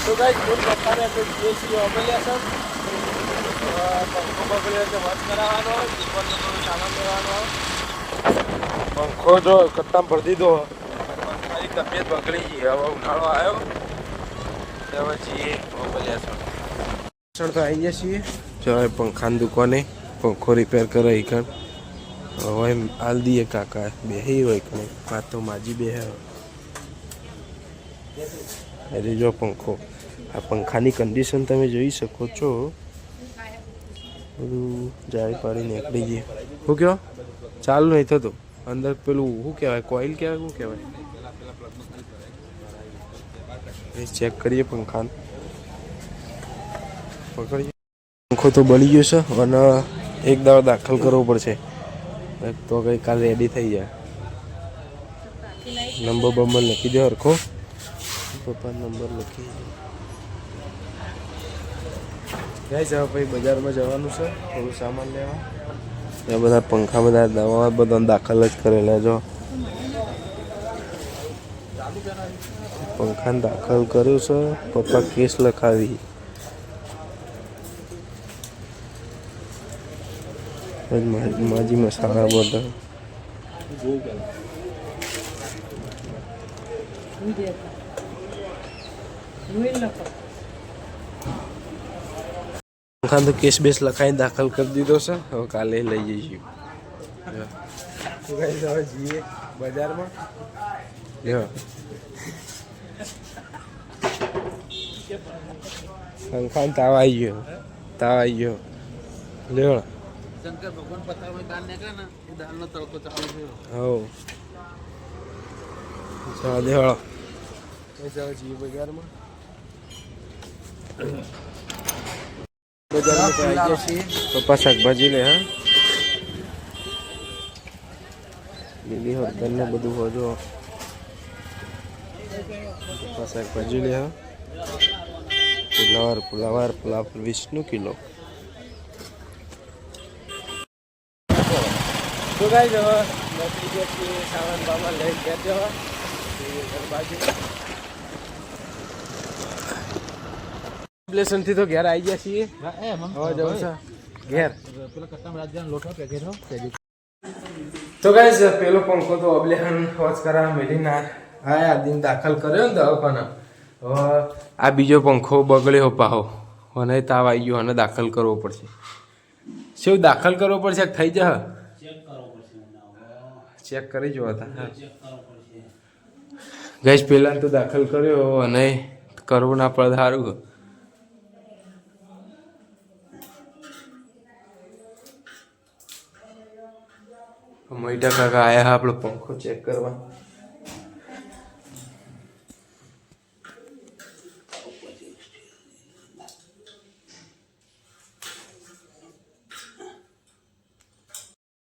તો ગાઈસ ફૂલ પપ્પાને તો દેશી ઓમેલિયા સર પંખો બગડ્યો છે વોશ કરાવવાનો જીવનનો થોડો સામાન લેવાનો પંખો જો કટ્ટામાં ભરી દીધો મારી તબિયત બગડી ગઈ હવે ઉનાળો આવ્યો હવે જઈએ ઓમેલિયા સર તો આવી ગયા છીએ જો પંખાની દુકાને પંખો રિપેર કરે કણ હવે હાલ દઈએ કાકા બે હોય કણે વાત તો માજી બે અરે જો પંખો આ પંખાની કન્ડિશન તમે જોઈ શકો છો બધું જાય પાડી નીકળી ગઈ શું કહો ચાલુ નહીં થતું અંદર પેલું શું કહેવાય કોઇલ કહેવાય શું કહેવાય એ ચેક કરીએ પંખાને પકડીએ પંખો તો બળી ગયો છે અને એક દાડો દાખલ કરવો પડશે તો ગઈકાલ રેડી થઈ જાય નંબર બંબર લખી દો હરખો પપ્પા નંબર લખી જાય છે ભાઈ બજારમાં જવાનું છે થોડું સામાન લેવા એ બધા પંખા બધા દવા બધા દાખલ જ કરેલા જો પંખાને દાખલ કર્યું છે પપ્પા કેસ લખાવી માજી મસાલા બધા પંખા તો કેસ બેસ લખાઈને દાખલ કરી દીધો છે હવે કાલે લઈ જઈશું હવે જઈએ બજારમાં પંખા તાવ આવી ગયો લેવડો શંકર ભગવાન પથારમાં દાન નીકળે ને એ દાનનો તડકો ચાલુ થયો હો દેવાળો જઈએ બજારમાં આવી ગયા છીએ પપ્પા શાકભાજી લે હા લીલી હળદર ને બધું હોજો પપ્પા શાકભાજી લે હા પુલાવર 20 કિલો તો ગાઈસ હવે નોકરી જતી સામાન બામાન લઈને ગયા હતા થી તો ઘેર આવી ગયા છીએ હવે જવું છે ઘેર પેલો કસ્ટમ રાજ્યનો લોટો પેકેટ તો ગાઈસ પેલો પંખો તો ઓબ્લેશન વોચ કરાવવા મેલી ના આ દિન દાખલ કર્યો ને દવાખાના હવે આ બીજો પંખો બગડ્યો પાહો અને તાવ આવી ગયો અને દાખલ કરવો પડશે શું દાખલ કરવો પડશે થઈ જા ચેક કરી જોવા હતા ગઈશ પહેલાં તો દાખલ કર્યો અને કરવું ના પડે સારું મોટા કાકા આયા આપણો પંખો ચેક કરવા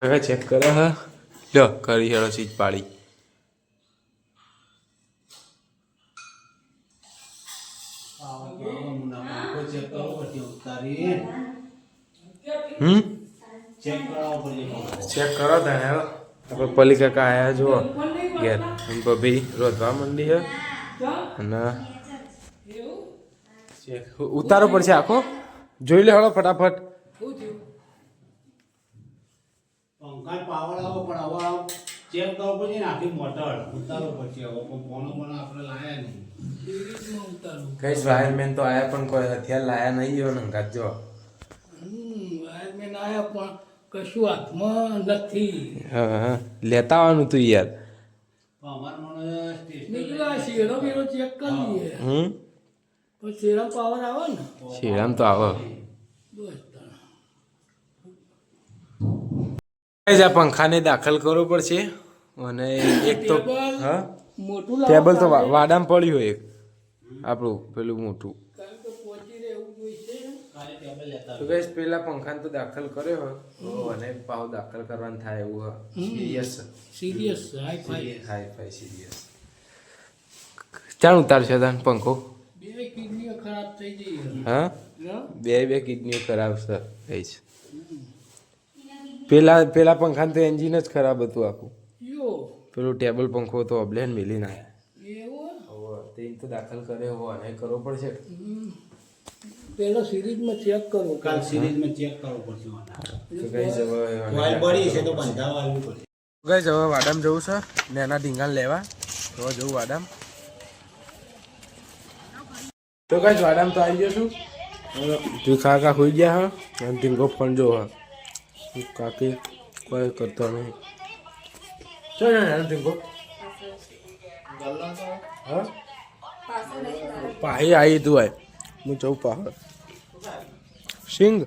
કાકા ચેક કરે હા લો કરી હેડો સીજ પાડી ચેક કરો તને આપણે પલી કાકા આયા જુઓ ઘેર ભાભી રોધવા માંડી હે અને ઉતારો પડશે આખો જોઈ લે હળો ફટાફટ પાવર આવો પણ હવે ચેક કરવો પડશે ને આખી મોટર ઉતારવો પડશે હવે ફોનો આપણે લાયા નહીં કઈ વાયરમેન તો આયા પણ કોઈ હથિયાર લાયા નહીં એવો નંગાત જો વાયરમેન આયા પણ કશું હાથમાં નથી હા લેતા આવવાનું તું યાર નીકળ્યા શેડો બેડો ચેક કરી લઈએ પછી શેડા પાવર આવે ને શેડામ તો આવે બસ આ પંખાને દાખલ કરવો પડશે અને એક તો હા મોટું ટેબલ તો વાડામાં પડ્યું હોય એક આપણું પેલું મોટું તો ગઈશ પેલા પંખાને તો દાખલ કર્યો હોય અને પાવ દાખલ કરવાનું થાય એવું હોય સિરિયસ હાઈ ફાઈ સિરિયસ ચાલ ઉતારશે તને પંખો બે કિડનીઓ ખરાબ થઈ ગઈ હા બે કિડનીઓ ખરાબ છે કઈશ પેલા પંખાને તો એન્જિન જ ખરાબ હતું આખું પેલું ટેબલ પંખો તો ઓબ્લેન મિલી ના તે તો દાખલ કરે હો અને કરવો પડશે. પેલો સિરીઝમાં ચેક કરો કાલ સિરીઝમાં ચેક કરવું પડશે મને. તો કઈ જવા ઓઇલ બળી છે તો બંધાવા આવવું પડશે. કઈ જવા વાડામ જવું છે ને એના ઢીંગાણ લેવા તો જવું વાડામ. તો કઈ વાડામ તો આવી ગયો છું. તું કાકા હોઈ ગયા હા અને ઢીંગો ફોન જો હા કાકી કોઈ કરતો નહીં. ચો ને ઢીંગો હા પાહી આવી તું આય હું જઉં પહાડ સિંગ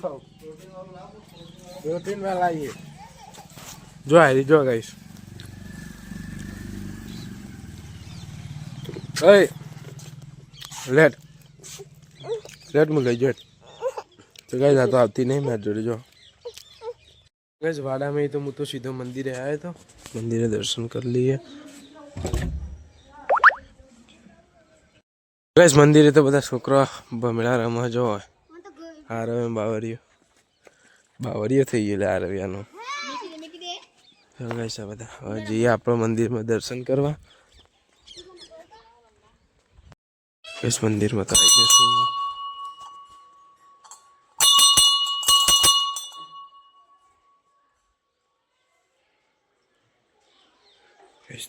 ખાવ પ્રોટીન વાળા આવીએ જો હારી જો ગાઈશ. લેટ હું લઈ જો તો કઈ તો આવતી નહીં મેં જોડે જો કઈ વાડામાં તો હું તો સીધો મંદિરે આવ્યો તો મંદિરે દર્શન કરી લઈએ. ગઈશ મંદિરે તો બધા છોકરા ભમડા રમવા જો હોય આ રવે બાવરીઓ થઈ ગયેલા આ રવિયાનો. ગઈશ બધા હવે જઈએ આપણો મંદિરમાં દર્શન કરવા. ગઈશ મંદિરમાં તો આવી જશું.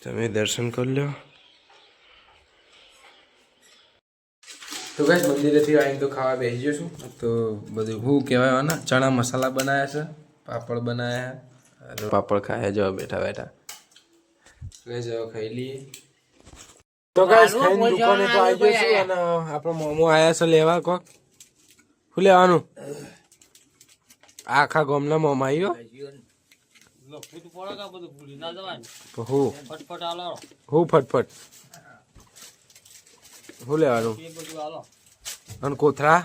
તમે દર્શન કરી લો. તો ગાઈસ મંદિરેથી આવીને તો ખાવા બેસી ગયો છું. તો બધું શું કહેવાય ને ચણા મસાલા બનાવ્યા છે, પાપડ બનાવ્યા, પાપડ ખાયા જો બેઠા બેઠા. ગાઈસ હવે ખાઈ લઈએ. તો ગાઈસ ખાઈને દુકાને તો આવી ગયો છું અને આપણો મોમો આયા છે લેવા. કોક શું લેવાનું? આખા ગામના મોમો આવ્યો. હું ફટફટ શું લેવાનું? અને કોથળા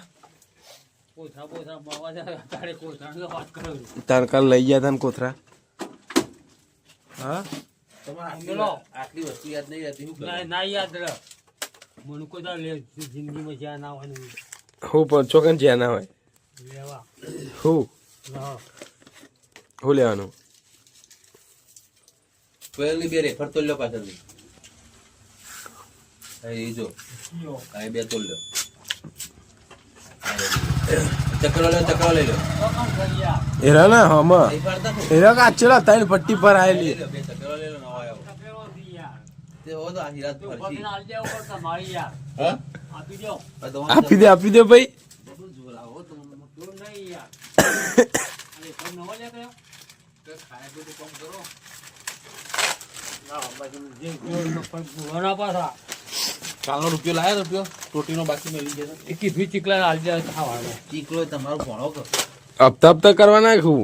તાર કાલ લઈ ગયા તા કોથળા. હા આટલી વસ્તુ યાદ નહીં રહેતી. ના યાદ રહે મને કોઈ જિંદગીમાં જ્યાં ના હોય હું પણ ચોકન જ્યાં ના હોય લેવા શું લેવાનું? પેલી બે રેફર તો લ્યો પાછળની. એ જો આ બે તો લ્યો. ચક્રો લઈ લો. એરા ના હમા એરા કાચેલા ત્રણ પટ્ટી પર આવેલી. બે ચક્રો લઈ લો નવા આવ્યો. તે હો તો આ હીરા ફરસી. હા આપી દે ભાઈ. કાલનો રૂપિયો લાયા રૂપિયો પ્રોટીનો બાકી મળી ગયા. એ કીધું ચીકલા ચીકલો તમારો ભણો કર. હપ્તા કરવાના હું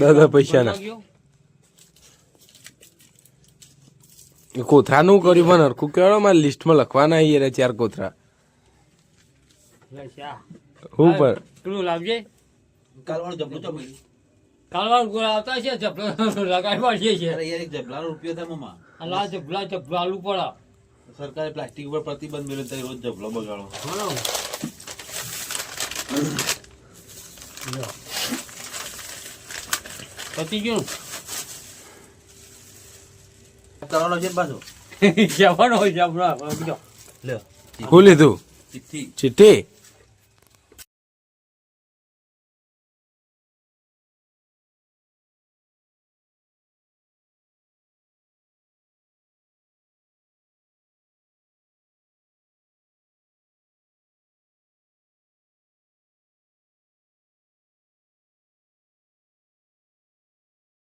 દાદા પૈસા ના કોથરા નું કર્યું પણ હરખું કેવાડો મારે લિસ્ટમાં લખવાના યાર 4 કોથરા. હું પર પેલું લાવજે કાલવાનો જબલો તો ભાઈ. કાલવાળ ગોળ આવતા છે જબલો લગાડવા છે અરે યાર એક જબલાનો રૂપિયો થાય મમ્મા. અલા જબલા જબલાલુ પડા. સરકારે પ્લાસ્ટિક ઉપર પ્રતિબંધ મેળવ્યો તો રોજ જબલો બગાડો. પતી ગયું કરવાનો છે પાછો. જવાનો હોય જબરા બીજો લ્યો હું લીધું ચિઠ્ઠી. ચીઠી